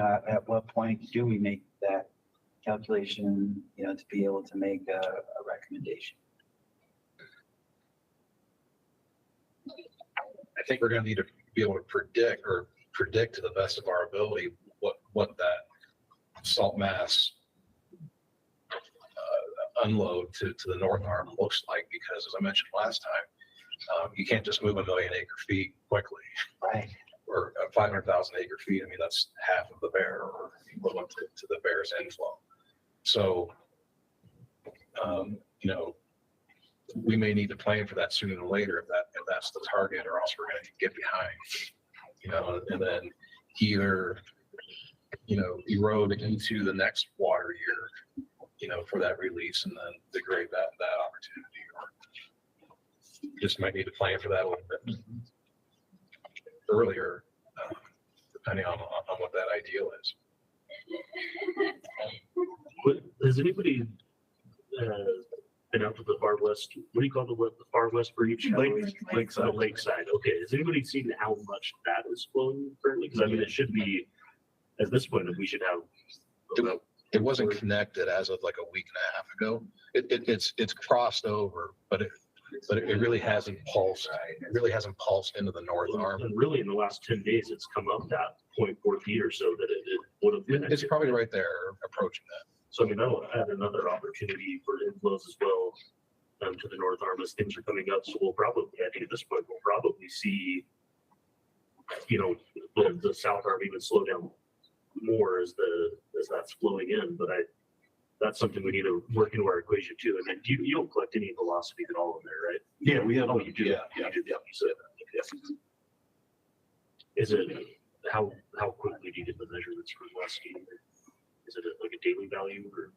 at what point do we make that calculation, to be able to make a recommendation? I think we're going to need to be able to predict to the best of our ability what that salt mass unload to the north arm looks like, because as I mentioned last time, you can't just move 1 million acre feet quickly, Right. or 500,000 acre feet. I mean, that's half of the bear, or equivalent to the bear's inflow. So, we may need to plan for that sooner than later if that's the target, or else we're going to get behind, and then either, erode into the next water year, for that release, and then degrade that opportunity, or just might need to plan for that a little bit earlier, depending on what that ideal is. Has anybody been out to the far west? What do you call the far west breach? Lakeside. Lakeside. Okay. Has anybody seen how much that is flowing currently? Because I mean, it should be at this point. We should have. It wasn't connected as of like a week and a half ago. It's crossed over, but it really hasn't pulsed. It really hasn't pulsed into the north arm. And really, in the last 10 days, it's come up that 0.4 feet or so that it would have been. It's probably right there, approaching that. So I mean, that'll add another opportunity for inflows as well to the north arm as things are coming up. So we'll probably, I think at this point, we'll probably see, the south arm even slow down more as that's flowing in. But that's something we need to work into our equation too. And then you don't collect any velocity at all in there, right? Yeah, we have. Oh, you do. Yeah, You do. Yeah, you said that. Okay. Is it how quickly do you get the measurements for velocity? Is it like a daily value, or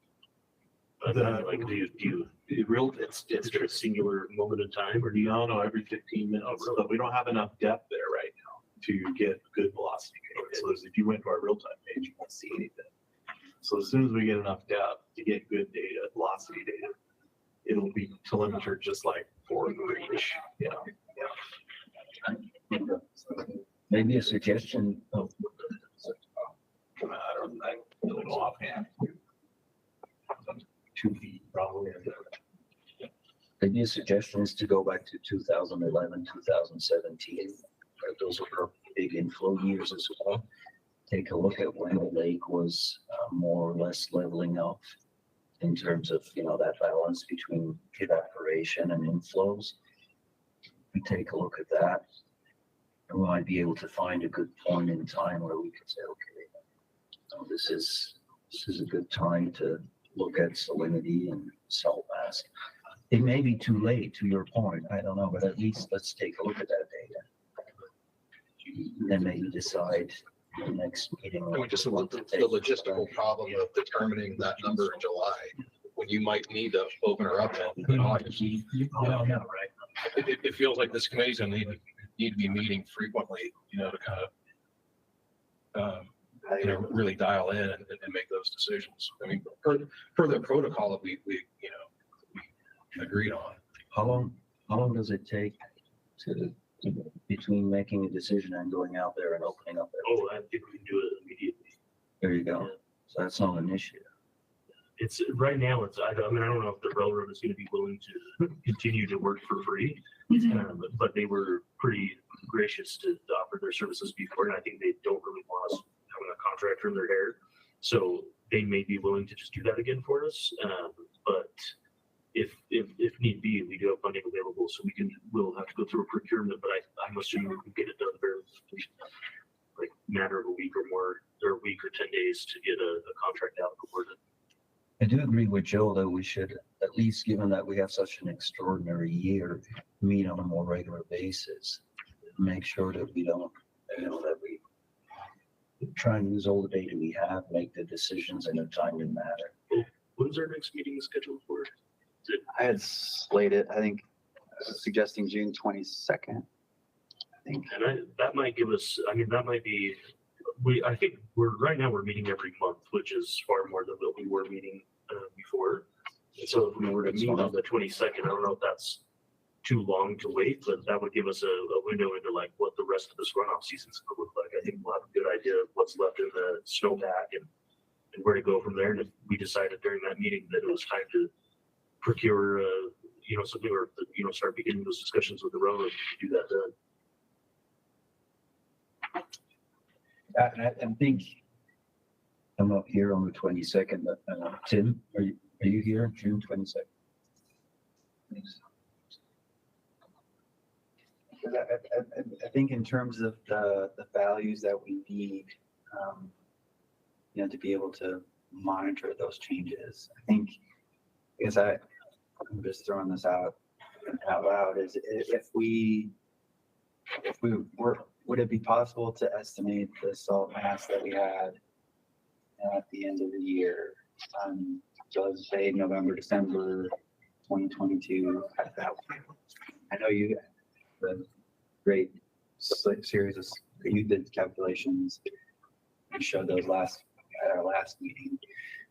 it's a singular moment in time, or do you? No, every 15 minutes. Oh, really? But we don't have enough depth there right now to get good velocity data. So if you went to our real-time page, you won't see anything. So as soon as we get enough depth to get good data, velocity data, it'll be telemetered just like for the reach. Maybe a suggestion of I don't know offhand. 2 feet probably. maybe a suggestion is to go back to 2011, 2017. Those were big inflow years as well. Take a look at when the lake was more or less leveling off in terms of, that balance between evaporation and inflows. We take a look at that, and we might be able to find a good point in time where we can say, okay, this is a good time to look at salinity and salt mass. It may be too late, to your point, I don't know, but at least let's take a look at that data. And then maybe decide the next meeting. And we just want the logistical problem of determining that number in July, when you might need to open her up in August. Right. It feels like this committee's gonna need to be meeting frequently, to kind of, really dial in and make those decisions. I mean, per the protocol that we agreed on. How long does it take to between making a decision and going out there and opening up there? Oh, I think we can do it immediately. There you go. Yeah. So that's not an issue. It's right now. I don't know if the railroad is going to be willing to continue to work for free, but they were pretty gracious to offer their services before, and I think they don't really want us having a contractor in their hair, so they may be willing to just do that again for us. But if need be, we do have funding available, so we'll have to go through a procurement. But I'm assuming we can get it done very like matter of a week or more, or a week or 10 days to get a contract out awarded. I do agree with Joe that we should, at least given that we have such an extraordinary year, meet on a more regular basis. Make sure that we don't, that we try and use all the data we have, make the decisions in a timely manner. When's our next meeting scheduled for? I had slated, I think, suggesting June 22nd. I think. And that might give us, that might be, I think right now we're meeting every month, which is far more than what we were meeting before. And so if we were to meet on the 22nd, I don't know if that's too long to wait, but that would give us a window into like what the rest of this runoff season's gonna look like. I think we'll have a good idea of what's left in the snowpack and where to go from there. And if we decided during that meeting that it was time to procure, something, or, start beginning those discussions with the railroad, we could do that then. And I think I'm not here on the 22nd, but Tim, are you here June 22nd? I think in terms of the values that we need, to be able to monitor those changes, I think, because I'm just throwing this out loud, is would it be possible to estimate the salt mass that we had at the end of the year? So let's say November, December 2022. I know you had a great series of, you did calculations. You showed those at our last meeting.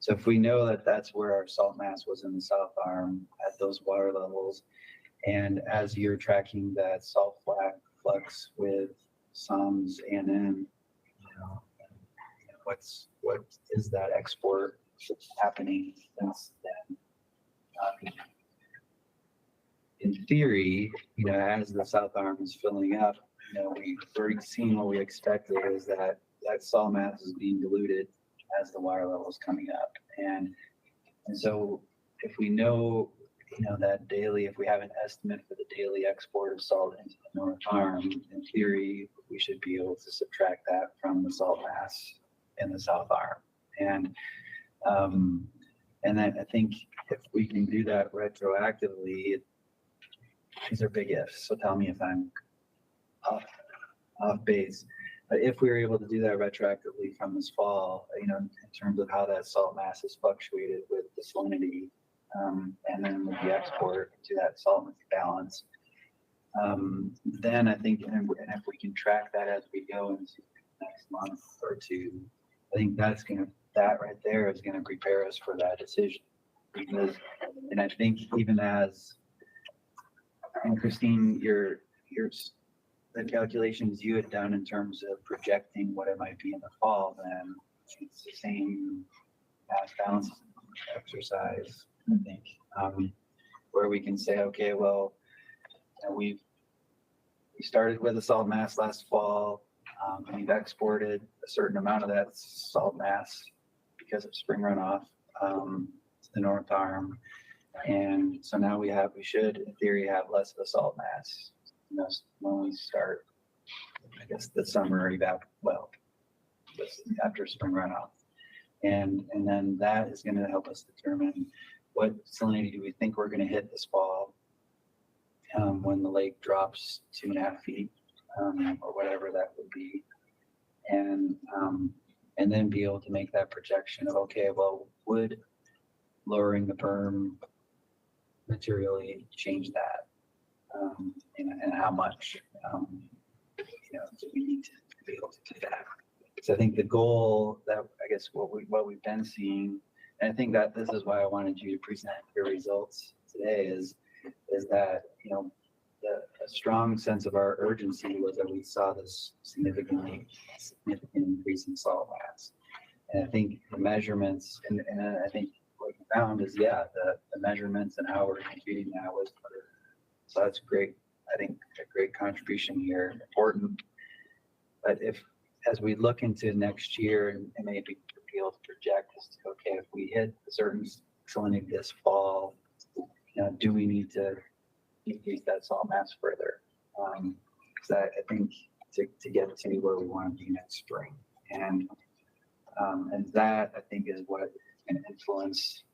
So if we know that that's where our salt mass was in the south arm at those water levels, and as you're tracking that salt flux with sums and then, what is that export happening since then? In theory, as the south arm is filling up, we've already seen what we expected is that salt mass is being diluted as the water level is coming up. And so if we know, that daily, if we have an estimate for the daily export of salt into the north arm, in theory, we should be able to subtract that from the salt mass in the south arm. And then I think if we can do that retroactively, these are big ifs, so tell me if I'm off base. But if we were able to do that retroactively from this fall, in terms of how that salt mass has fluctuated with the salinity, and then with the export to that salt balance, then I think, and if we can track that as we go into the next month or two, I think that right there is gonna prepare us for that decision. Because, and I think even as, and Christine, the calculations you had done in terms of projecting what it might be in the fall, then it's the same mass balance exercise, I think, where we can say, okay, well, we started with a salt mass last fall. We've exported a certain amount of that salt mass because of spring runoff to the north arm. And so now we should, in theory, have less of a salt mass, when we start, I guess, the summer after spring runoff. And then that is going to help us determine what salinity do we think we're going to hit this fall when the lake drops 2.5 feet or whatever that would be. And then be able to make that projection of, okay, well, would lowering the berm materially change that? And how much do we need to be able to do that? So I think the goal that, I guess, what we've been seeing, and I think that this is why I wanted you to present your results today, is that a strong sense of our urgency was that we saw this significant increase in salt mass. And I think the measurements, and I think what we found is, the measurements and how we're computing that was, so that's great. I think a great contribution here, important. But as we look into next year and maybe be able to project as to, okay, if we hit a certain salinity this fall, do we need to decrease that salt mass further? Because I think to get to where we want to be next spring, and that I think is what can influence,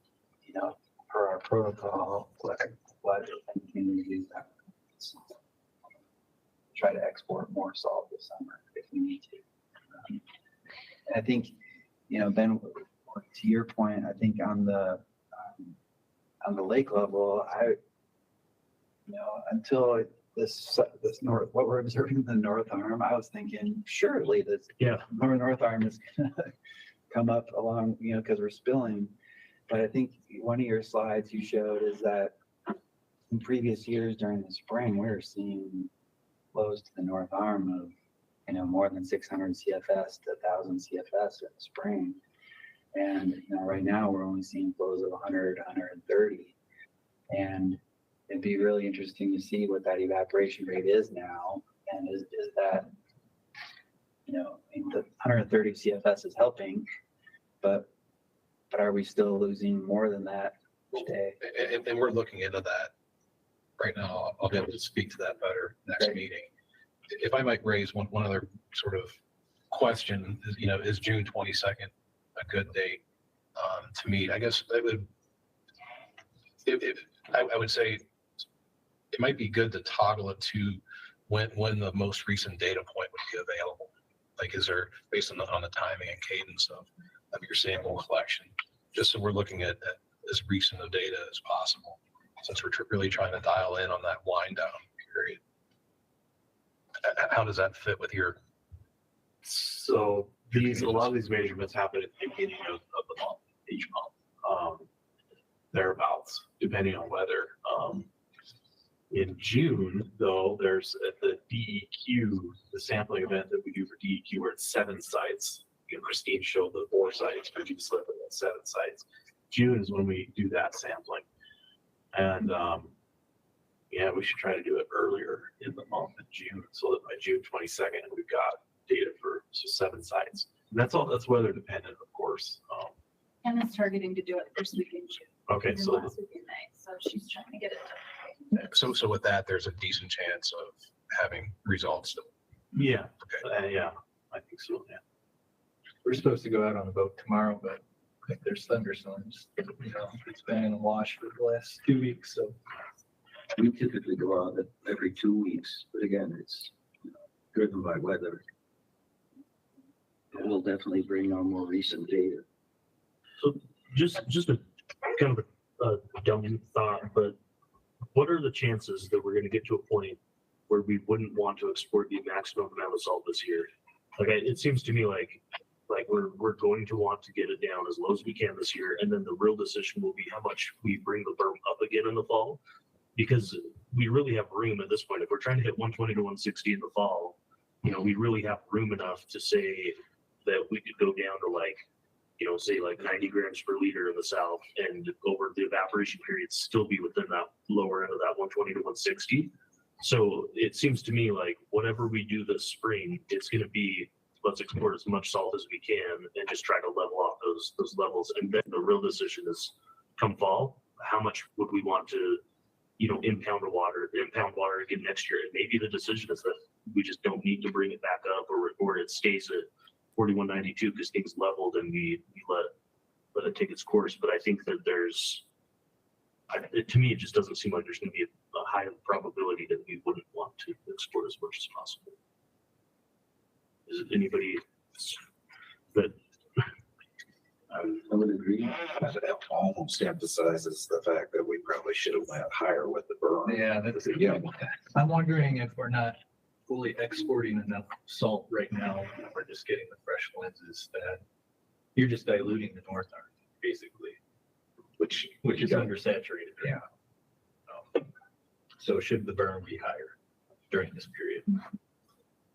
per our protocol, what can we do that? Try to export more salt this summer if we need to. And I think, Ben, to your point, I think on the lake level, until this north, what we're observing in the north arm, I was thinking surely this north arm is gonna come up along, because we're spilling. But I think one of your slides you showed is that in previous years during the spring, we were seeing flows to the north arm of, more than 600 CFS to 1,000 CFS in the spring. And, right now we're only seeing flows of 100, 130. And it'd be really interesting to see what that evaporation rate is now. And is that, the 130 CFS is helping, but are we still losing more than that each day? And we're looking into that right now. I'll be able to speak to that better next Great. meeting. If I might raise one other sort of question, is June 22nd a good date to meet? I guess I would say it might be good to toggle it to when the most recent data point would be available. Like, is there, based on the timing and cadence of your sample collection, just so we're looking at as recent of data as possible, since we're really trying to dial in on that wind down period. How does that fit with your? So a lot of these measurements happen at the beginning of the month, each month, thereabouts, depending on weather. In June, though, there's at the DEQ, the sampling event that we do for DEQ, we're at 7 sites. Christine showed the 4 sites, but you slip at 7 sites. June is when we do that sampling. And we should try to do it earlier in the month of June, so that by June 22nd, we've got data for 7 sites. And that's weather dependent, of course. Emma's targeting to do it first week in June. Okay, and so last week in May, so she's trying to get it done. So with that, there's a decent chance of having results. yeah, Okay. I think so. Yeah. We're supposed to go out on a boat tomorrow, but I think there's thunderstorms. It's been in the wash for the last 2 weeks, so. We typically go out every 2 weeks, but again, it's driven by weather. We'll definitely bring on more recent data. So just a kind of a dumb thought, but what are the chances that we're going to get to a point where we wouldn't want to export the maximum amount of salt this year? Like, it seems to me like we're going to want to get it down as low as we can this year, and then the real decision will be how much we bring the berm up again in the fall, because we really have room at this point. If we're trying to hit 120 to 160 in the fall, we really have room enough to say that we could go down to say 90 grams per liter in the south, and over the evaporation period still be within that lower end of that 120 to 160. So it seems to me like whatever we do this spring, it's going to be, let's export as much salt as we can and just try to level off those levels. And then the real decision is, come fall, how much would we want to, impound water again next year? And maybe the decision is that we just don't need to bring it back up, or it stays at 4192 because things leveled and we let it take its course. But I think that to me, it just doesn't seem like there's going to be a high probability that we wouldn't want to export as much as possible. Is it anybody that? I would agree. That almost emphasizes the fact that we probably should have went higher with the berm. Yeah, I'm wondering if we're not fully exporting enough salt right now. We're just getting the fresh lenses that you're just diluting the north arm, basically, which is undersaturated. Yeah. So should the berm be higher during this period?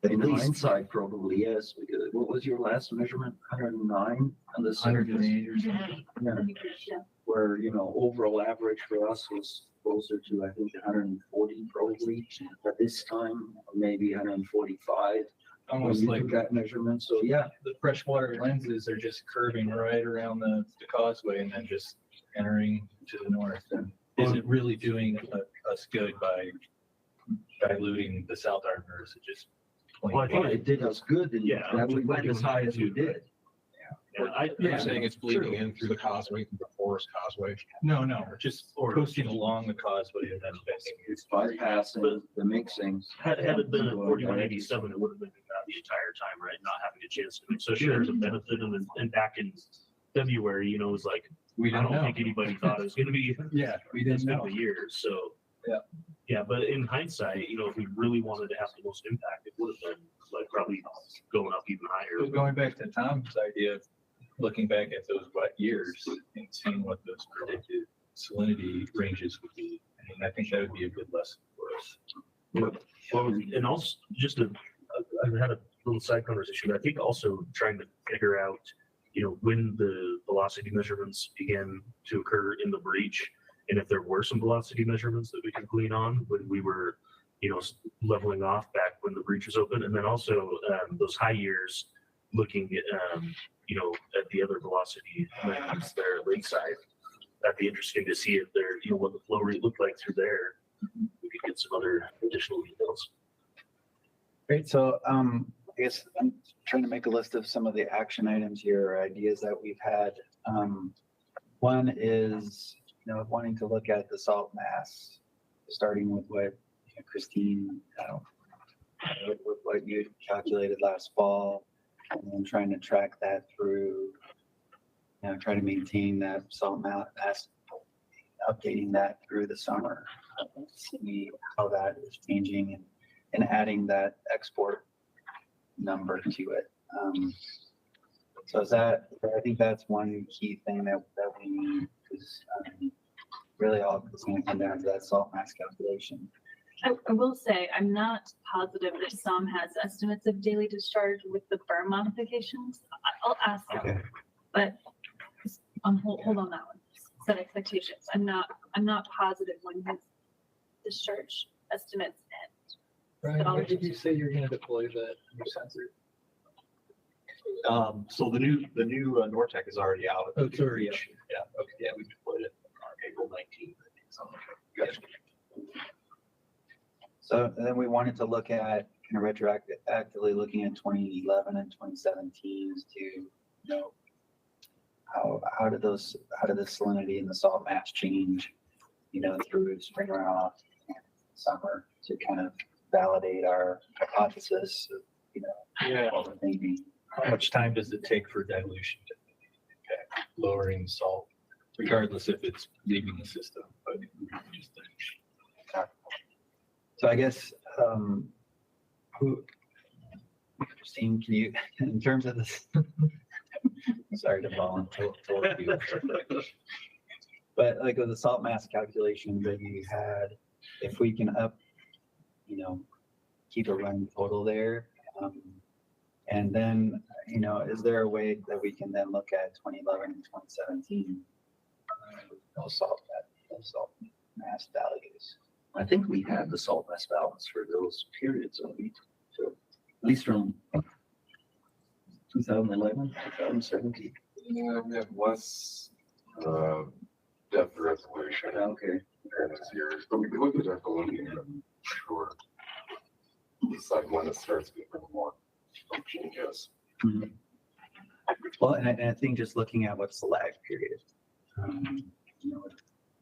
In hindsight, probably yes, because what was your last measurement? 109 on the 108 or something. Yeah. Where, overall average for us was closer to, I think, 140 probably at this time, or maybe 145. Almost like that measurement. So yeah, the freshwater lenses are just curving right around the causeway and then just entering to the north. And is it really doing us good by diluting the south arm, or is it just Well, I think it did us good, and Yeah, that we went as high as we did. You're saying it's bleeding in through the causeway, through the forest causeway? No, just coasting along the causeway and then basically. It's bypassing the mixing. Had it been at 4187, it would have been about the entire time, right? Not having a chance to mix. So sure, there's a benefit. And back in February, it was like, We I don't don't know. think anybody thought it was going to be Yeah, we this didn't big of know. a year. So Yeah. but in hindsight, if we really wanted to have the most impact, it would have been probably going up even higher. But going back to Tom's idea of looking back at those wet years and seeing what those predicted salinity ranges would be, and And I think that would be a good lesson for us. Well, and also I've had a little side conversation. I think also trying to figure out, when the velocity measurements began to occur in the breach, and if there were some velocity measurements that we could glean on when we were, leveling off back when the breach was open, and then also those high years looking at, at the other velocity measurements there lakeside. That'd be interesting to see if there, what the flow rate looked like through there. We could get some other additional details. Great. So I guess I'm trying to make a list of some of the action items here, or ideas that we've had. One is, wanting to look at the salt mass, starting with what Christine, with what you calculated last fall, and then trying to track that through, try to maintain that salt mass, updating that through the summer, see how that is changing, and adding that export number to it. So I think that's one key thing that we need, is really all it's going to come down to that salt mass calculation. I will say, I'm not positive that SOM has estimates of daily discharge with the Berm modifications. I'll ask them, Okay. but hold on that one. Set expectations. I'm not positive when his discharge estimates end. Brian, when did you say you're going to deploy that new sensor? So the new Nortec is already out. Oh, it's already out. Yeah. Okay. Yeah, we deployed it on April 19th. I think, something like that. So then we wanted to look at kind of retroactively looking at 2011 and 2017 to how did the salinity and the salt mass change, through spring runoff and summer, to kind of validate our hypothesis of, what we're thinking. How much time does it take for dilution to impact lowering salt, regardless if it's leaving the system? But just So I guess, Christine, can you, in terms of this, sorry to volunteer, but like with the salt mass calculation that you had, if we can keep a running total there, and then, is there a way that we can then look at 2011 and 2017, those salt mass values? I think we have the salt mass balance for those periods, so at least from 2011, 2017. Yeah, we have less depth resolution Okay. compared to years, but we can look at that balloon, sure. Decide when it starts becoming more function, yes. Mhm. Well, and I think just looking at what's the lag period,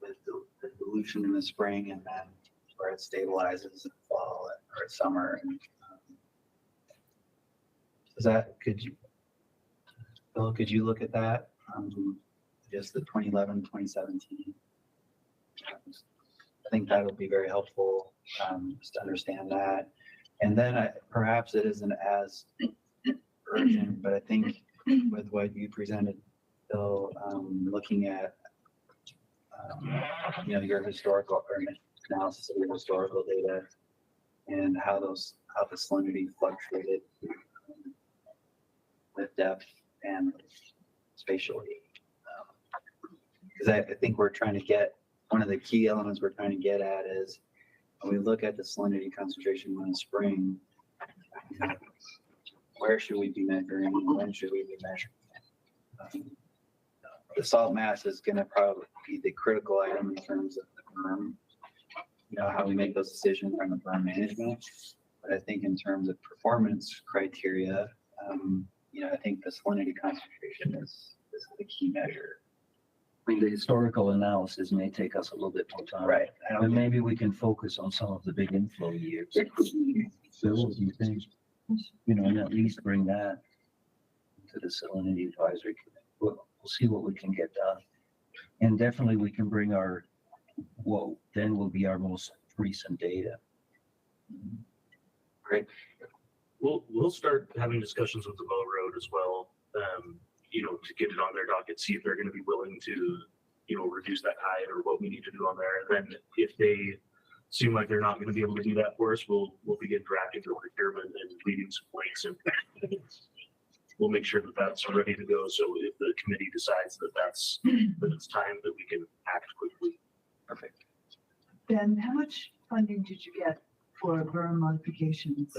with the dilution in the spring, and then where it stabilizes in the fall or summer. And Bill, could you look at that? Just the 2011, 2017. I think that would be very helpful, just to understand that. And then perhaps it isn't as urgent, but I think with what you presented, Bill, looking at your historical or analysis of your historical data and how the salinity fluctuated with depth and spatially. Because I think we're trying to get, one of the key elements we're trying to get at is, when we look at the salinity concentration in the spring, where should we be measuring and when should we be measuring? The salt mass is going to probably be the critical item in terms of the berm, how we make those decisions on the berm management. But I think in terms of performance criteria, I think the salinity concentration is the key measure. I mean, the historical analysis may take us a little bit more time. Right. And maybe we can focus on some of the big inflow years. Bill, what do you think? And at least bring that to the salinity advisory committee. We'll see what we can get done. And definitely we can bring then will be our most recent data. Great. We'll start having discussions with the Bow Road as well, to get it on their docket, see if they're going to be willing to reduce that height or what we need to do on there. And then if they seem like they're not going to be able to do that for us, we'll begin drafting the procurement and leading some points, and we'll make sure that that's ready to go. So if the committee decides that it's time, that we can act quickly. Perfect. Ben, how much funding did you get for berm modifications?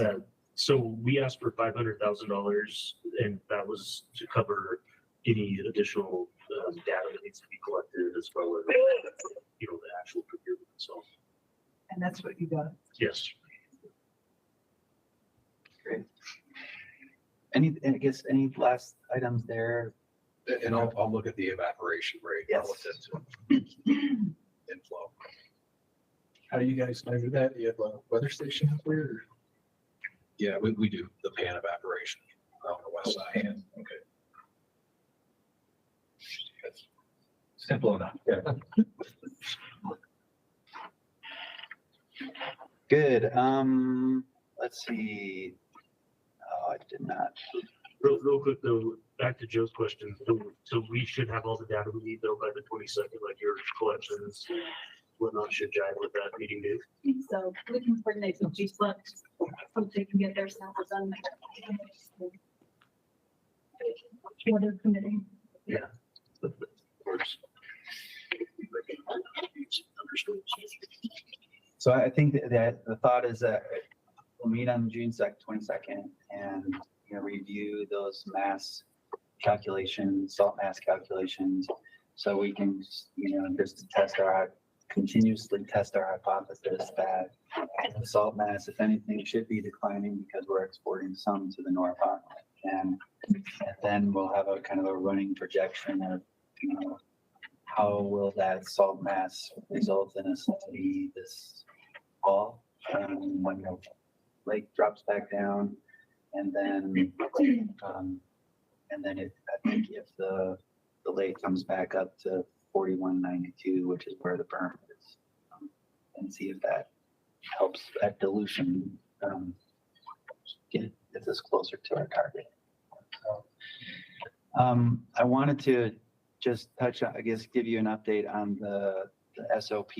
So we asked for $500,000, and that was to cover any additional data that needs to be collected, as well as the actual procurement itself. And that's what you got. Yes. Great. Any last items there? And I'll look at the evaporation rate. Yes. Relative to inflow. How do you guys measure that? Do you have a weather station up there? Or? Yeah, we do the pan evaporation on the west side. Okay. That's simple enough. Yeah. Good. Let's see. Oh, I did not. Real quick though, back to Joe's question. So we should have all the data we need though by the 22nd, like your collections and whatnot should jive with that meeting date. So we can coordinate with GSLSAC so they can get their samples done. Weather permitting. Yeah. So I think that the thought is that we'll meet on June 22nd and review those mass calculations, salt mass calculations, so we can just continuously test our hypothesis that the salt mass, if anything, should be declining because we're exporting some to the North Island, and then we'll have a kind of a running projection of how will that salt mass result in acidity this fall when the lake drops back down, and then I think if the lake comes back up to 4192, which is where the berm is, and see if that helps that dilution get us closer to our target. So, I wanted to just touch on, give you an update on the SOP.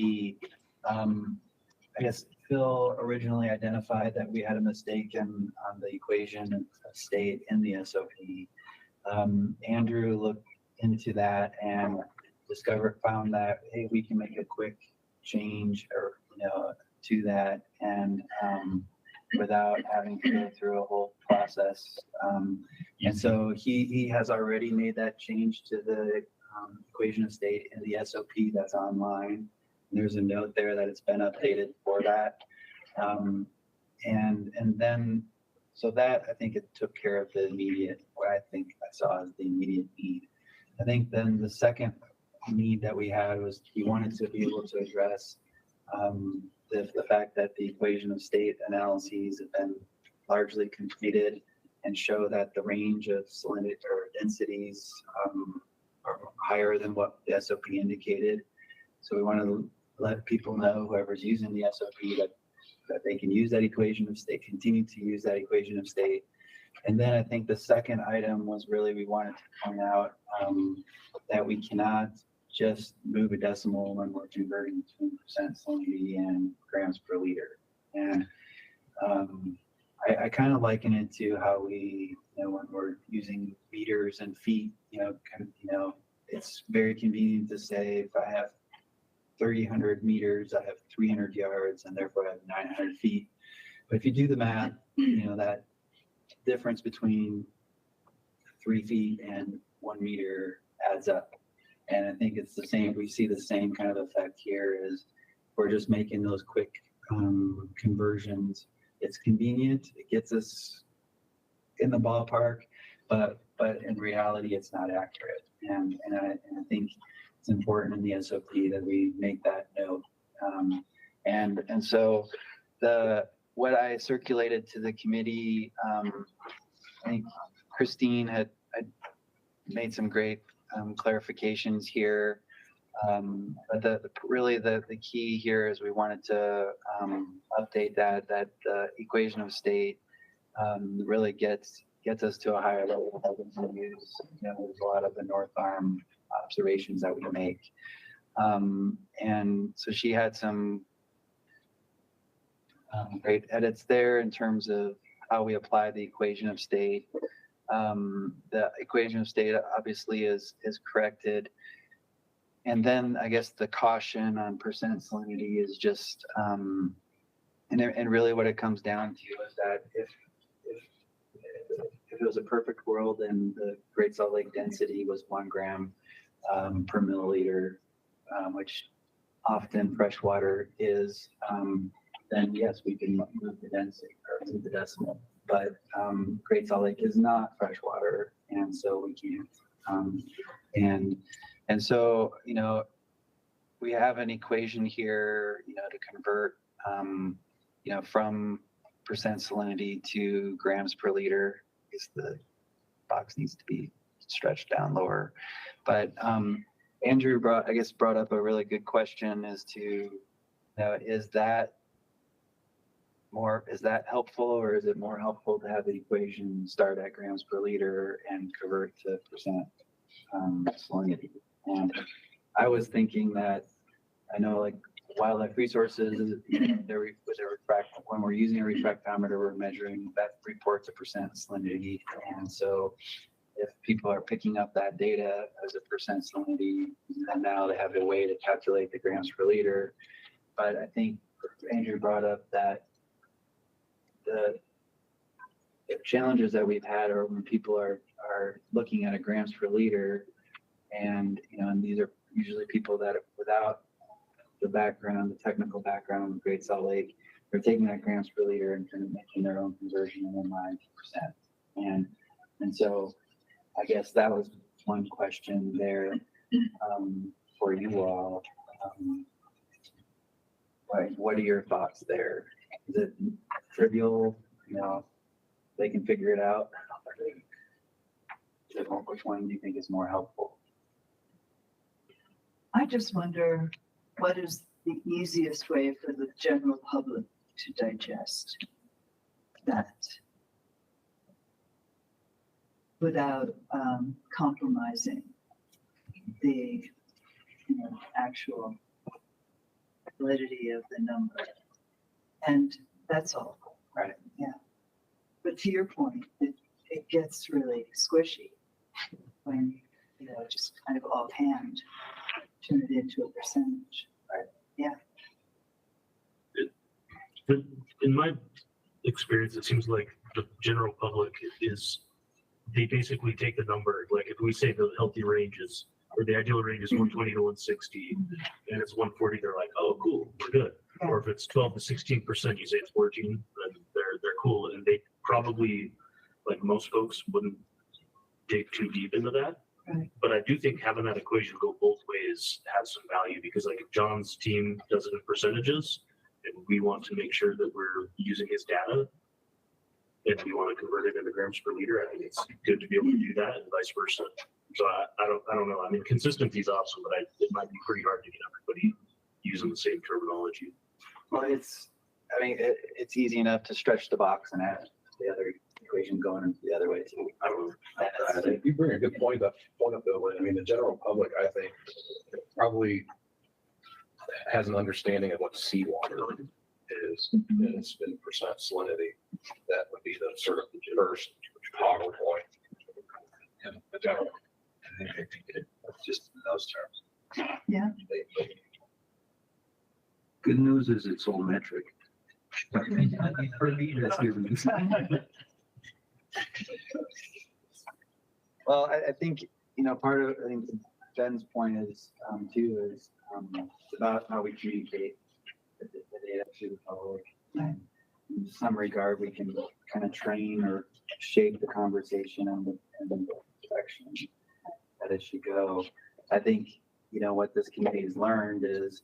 I guess Phil originally identified that we had a mistake on the equation of state in the SOP. Andrew looked into that and found that, hey, we can make a quick change to that, and without having to go through a whole process. And so he has already made that change to the equation of state in the SOP that's online. There's a note there that it's been updated for that. And then, so that, I think it took care of the immediate, what I think I saw as the immediate need. I think then the second need that we had was we wanted to be able to address the fact that the equation of state analyses have been largely completed and show that the range of salinity or densities are higher than what the SOP indicated. So we want to let people know, whoever's using the SOP, that they can use that equation of state, continue to use that equation of state. And then I think the second item was really, we wanted to point out that we cannot just move a decimal when we're converting 2% salinity and grams per liter. And I kind of liken it to how we, when we're using meters and feet, it's very convenient to say if I have 300 meters, I have 300 yards, and therefore I have 900 feet. But if you do the math, that difference between 3 feet and 1 meter adds up. And I think it's the same. We see the same kind of effect here is we're just making those quick conversions. It's convenient. It gets us in the ballpark, but in reality, it's not accurate. And I think it's important in the SOP that we make that note. And so what I circulated to the committee, I think Christine had made some great clarifications here. But really the key here is we wanted to update that the equation of state really gets us to a higher level of use. There's a lot of the North Arm observations that we make. And so she had some great edits there in terms of how we apply the equation of state. The equation of state obviously is corrected. And then I guess the caution on percent salinity is just, and really what it comes down to is that if it was a perfect world and the Great Salt Lake density was 1 gram per milliliter, which often freshwater is, then yes, we can move the density or move the decimal. But Great Salt Lake is not freshwater, and so we can't. And so, you know, we have an equation here, you know, to convert, you know, from percent salinity to grams per liter. I guess the box needs to be stretched down lower. But Andrew brought up a really good question as to, you know, is that helpful, or is it more helpful to have the equation start at grams per liter and convert to percent salinity? And I was thinking that, I know like wildlife resources, you know, when we're using a refractometer, we're measuring that reports a percent salinity. And so if people are picking up that data as a percent salinity, and now they have a way to calculate the grams per liter. But I think Andrew brought up that the challenges that we've had are when people are looking at a grams per liter, and you know, and these are usually people that without the background, the technical background of Great Salt Lake, they're taking that grams per liter and kind of making their own conversion and then 90%. And so I guess that was one question there for you all. What are your thoughts there? Is it trivial? You know, they can figure it out. Which one do you think is more helpful? I just wonder, what is the easiest way for the general public to digest that without compromising the actual validity of the number? And that's all. Right. Yeah. But to your point, it gets really squishy when, you know, just kind of offhand turn it into a percentage. Right. Yeah. In my experience, it seems like the general public they basically take the number, like if we say the healthy range is, or the ideal range is 120 to 160, and it's 140, they're like, oh, cool, we're good. Yeah. Or if it's 12 to 16%, you say it's working, then they're cool. And they probably, like most folks, wouldn't dig too deep into that. Right. But I do think having that equation go both ways has some value, because like if John's team does it in percentages and we want to make sure that we're using his data and we want to convert it into grams per liter, I think it's good to be able to do that and vice versa. So I don't know. I mean, consistency is awesome, but it might be pretty hard to get everybody using the same terminology. Well, it's easy enough to stretch the box and have the other equation going into the other way too. I don't know. I think you bring a good point up though. I mean, the general public, I think, probably has an understanding of what seawater is, and it's been percent salinity. That would be the sort of the first toggle point in the general. I think it's just in those terms. Yeah. Good news is it's all metric. For me, that's good news. Well, I think, you know, part of, I think Ben's point is, too, is about how we communicate the data to the public. And in some regard, we can kind of train or shape the conversation and the direction that it should go. I think, you know, what this committee has learned is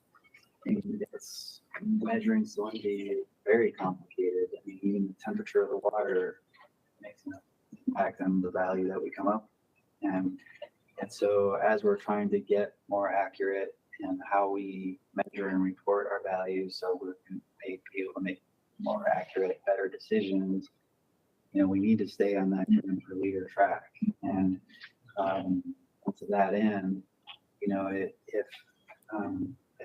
it's measuring salinity is very complicated. I mean, even the temperature of the water makes an impact on the value that we come up. And so as we're trying to get more accurate in how we measure and report our values, so we can be able to make more accurate, better decisions, you know, we need to stay on that gram per liter track. And to that end, I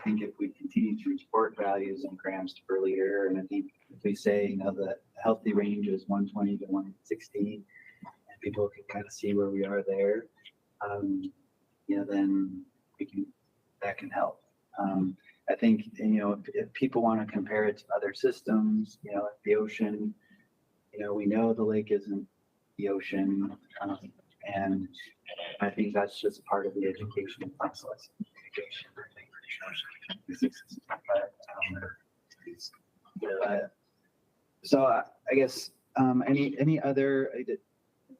think if we continue to report values in grams per liter, and I think if we say, the healthy range is 120 to 116, and people can kind of see where we are there, then that can help. I think, if people want to compare it to other systems, like the ocean, we know the lake isn't the ocean. And I think that's just part of the education process. So I guess, any other, if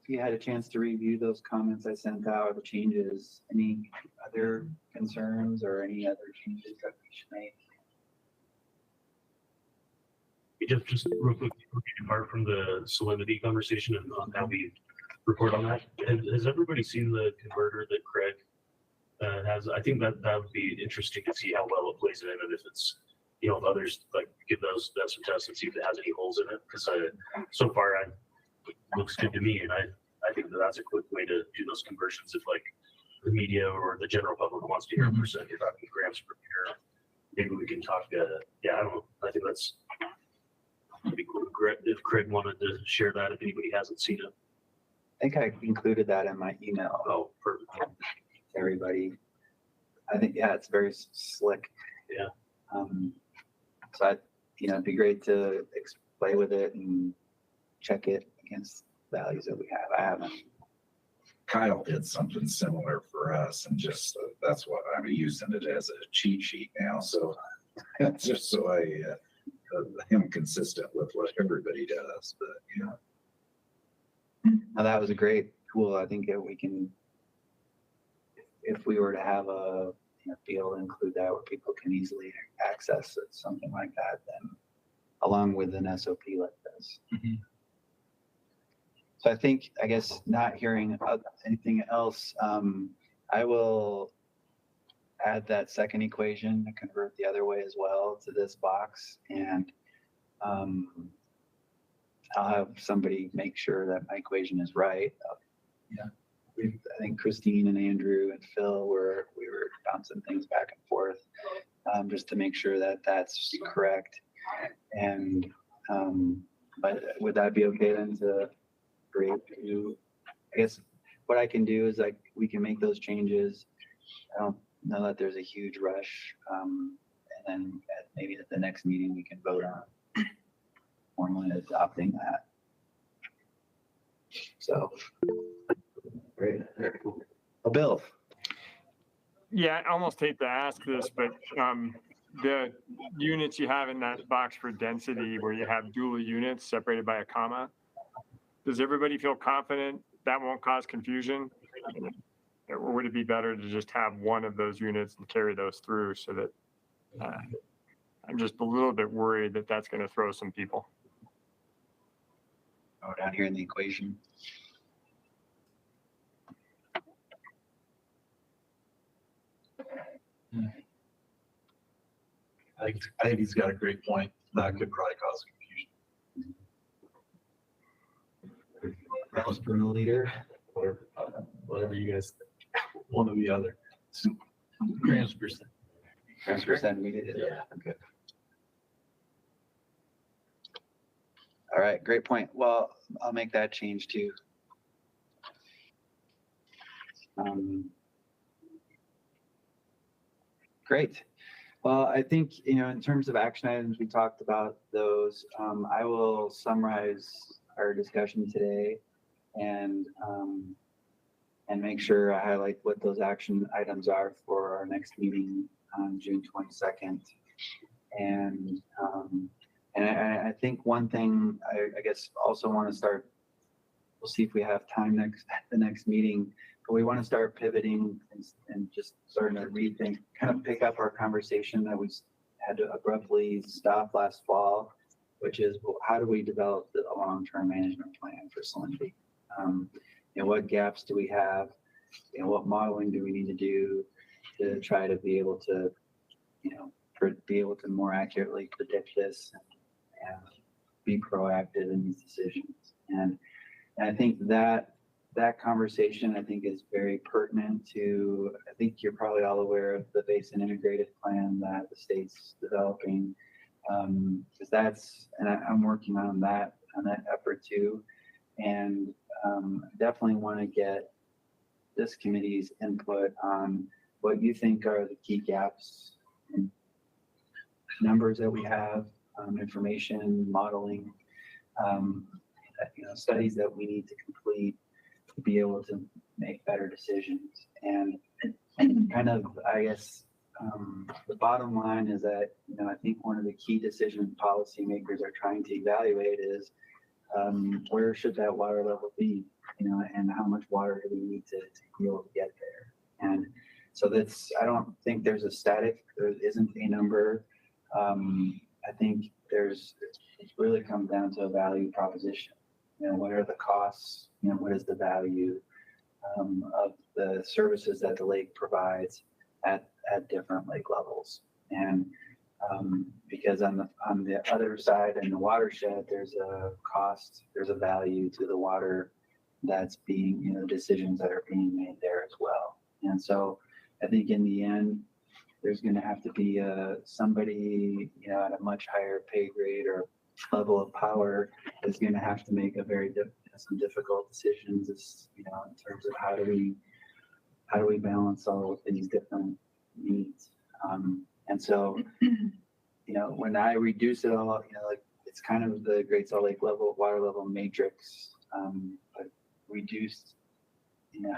you had a chance to review those comments I sent out, the changes, any other concerns or any other changes that we should make? Just real quick, apart from the Salinity conversation and on how we report on that, has everybody seen the converter that Craig has? I think that would be interesting to see how well it plays in, and if it's, if others like give those some tests and see if it has any holes in it. Because so far, it looks good to me, and I think that's a quick way to do those conversions. If like the media or the general public wants to hear a percent, you're talking grams per liter. Maybe we can talk. I don't know. I think that's. It'd be cool if Craig wanted to share that, if anybody hasn't seen it. I think I included that in my email. Oh, perfect. To everybody. I think, it's very slick. Yeah. So it'd be great to play with it and check it against values that we have. I haven't. Kyle did something similar for us, and just that's what I'm using it as a cheat sheet now. So just so I am consistent with what everybody does. But Now, that was a great tool. I think that we can, if we were to have be able to include that where people can easily access it, something like that, then along with an SOP like this. Mm-hmm. So I guess not hearing anything else, I will add that second equation to convert the other way as well to this box, and I'll have somebody make sure that my equation is right. I think Christine and Andrew and Phil we were bouncing things back and forth just to make sure that that's correct. And but would that be okay then to create new? I guess what I can do is we can make those changes. I don't know that there's a huge rush, and then maybe at the next meeting we can vote on formally adopting that. So great. Well, Bill. Yeah, I almost hate to ask this, but the units you have in that box for density where you have dual units separated by a comma, does everybody feel confident that won't cause confusion? Or would it be better to just have one of those units and carry those through so that I'm just a little bit worried that that's going to throw some people. Oh, down here in the equation. I think he's got a great point. That could probably cause confusion. Grams per milliliter. Whatever you guys think. One or the other. Grams percent. Grams per centimeter. Yeah. Okay. All right, great point. Well, I'll make that change too. Great. Well, I think, in terms of action items, we talked about those. I will summarize our discussion today and make sure I highlight what those action items are for our next meeting on June 22nd. And I think one thing I guess also want to start, we'll see if we have time at the next meeting, but we want to start pivoting and just starting to rethink, kind of pick up our conversation that we had to abruptly stop last fall, which is, well, how do we develop a long-term management plan for Salinity? What gaps do we have? What modeling do we need to do to try to be able to, be able to more accurately predict this and be proactive in these decisions? And I think that that conversation, I think, is very pertinent to, I think you're probably all aware of the basin integrated plan that the state's developing. Because that's, and I'm working on that effort too. And definitely want to get this committee's input on what you think are the key gaps in numbers that we have, information, modeling, studies that we need to complete to be able to make better decisions. And kind of, I guess, the bottom line is that, I think one of the key decision policymakers are trying to evaluate is where should that water level be, and how much water do we need to be able to get there. And so I don't think there isn't a number. I think it really comes down to a value proposition. What are the costs? What is the value of the services that the lake provides at different lake levels? And because on the other side in the watershed, there's a cost, there's a value to the water that's being, decisions that are being made there as well. And so I think in the end, there's going to have to be somebody, at a much higher pay grade or level of power is going to have to make some difficult decisions, in terms of how do we balance all of these different needs. And so, when I reduce it all, it's kind of the Great Salt Lake water level matrix, but reduced,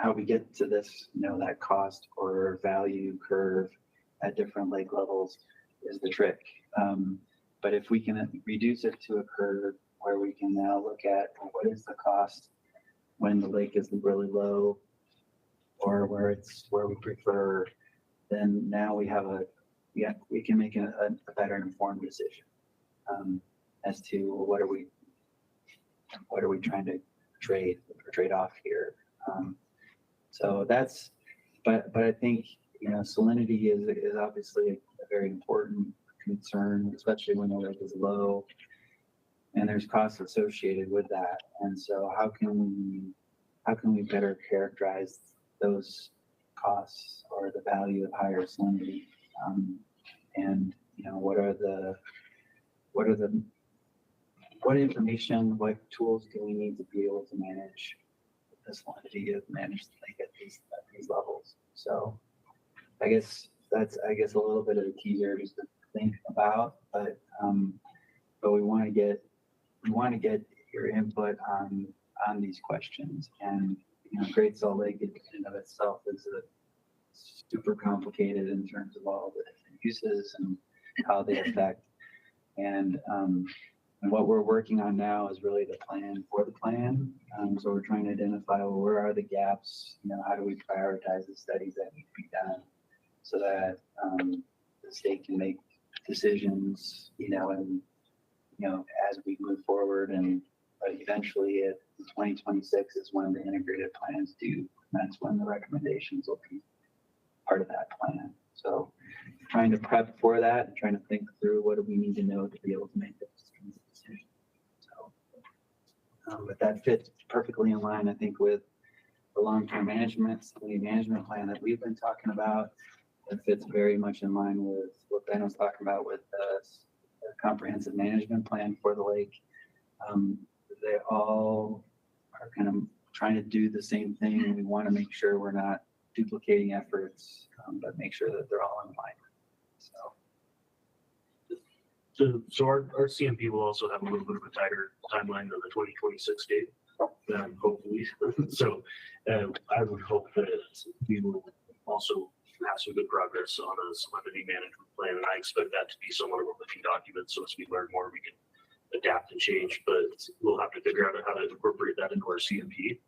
how we get to this, that cost or value curve at different lake levels is the trick. But if we can reduce it to a curve where we can now look at what is the cost when the lake is really low or where we prefer, then now we can make a better informed decision as to what are we trying to trade off here. So that's, but I think, salinity is obviously a very important concern, especially when the lake is low and there's costs associated with that. And so how can we better characterize those costs or the value of higher salinity? And what information, what tools do we need to be able to manage the salinity, manage the lake at these levels? So I guess that's a little bit of a teaser just to think about, but we want to get your input on these questions. And Great Salt Lake in and of itself is super complicated in terms of all the different uses and how they affect. And what we're working on now is really the plan for the plan. So we're trying to identify where are the gaps, how do we prioritize the studies that need to be done so that the state can make decisions, as we move forward. And eventually 2026 is when the integrated plans due. That's when the recommendations will be part of that plan. So trying to prep for that and trying to think through what do we need to know to be able to make those decisions. So, but that fits perfectly in line, I think, with the long-term management plan that we've been talking about. It fits very much in line with what Ben was talking about with the comprehensive management plan for the lake. They all are kind of trying to do the same thing. We want to make sure we're not duplicating efforts, but make sure that they're all in line. So our CMP will also have a little bit of a tighter timeline than the 2026 date, hopefully. So I would hope that we will also have some good progress on a salinity management plan, and I expect that to be somewhat of a living document. So as we learn more, we can adapt and change, but we'll have to figure out how to incorporate that into our CMP.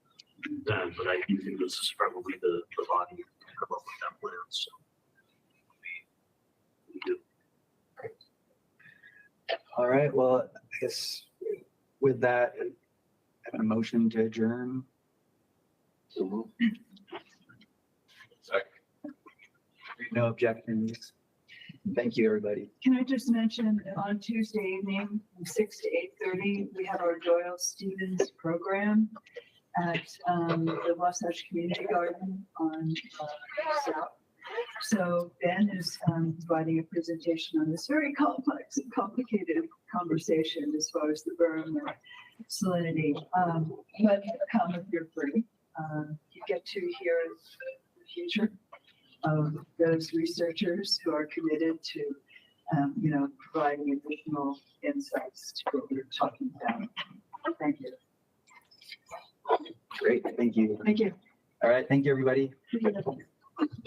But I do think this is probably the body to come up with that plan. So we do. All right. Well, I guess with that, having a motion to adjourn. Second. No objections. Thank you, everybody. Can I just mention on Tuesday evening from 6 to 8:30, we have our Doyle Stevens program. at the Wasatch Community Garden on South. So Ben is providing a presentation on this very complex and complicated conversation as far as the berm and salinity. But come if you're free. You get to hear the future of those researchers who are committed to, providing additional insights to what we're talking about. Thank you. Great, thank you. Thank you. All right, thank you, everybody. See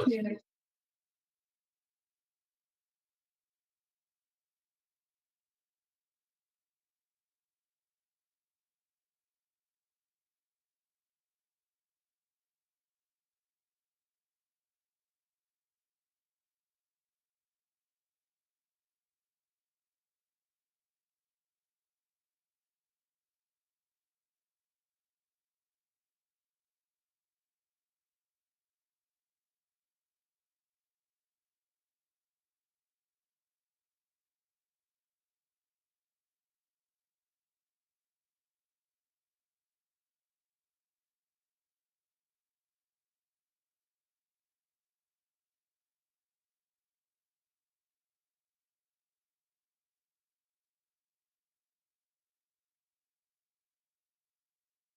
you next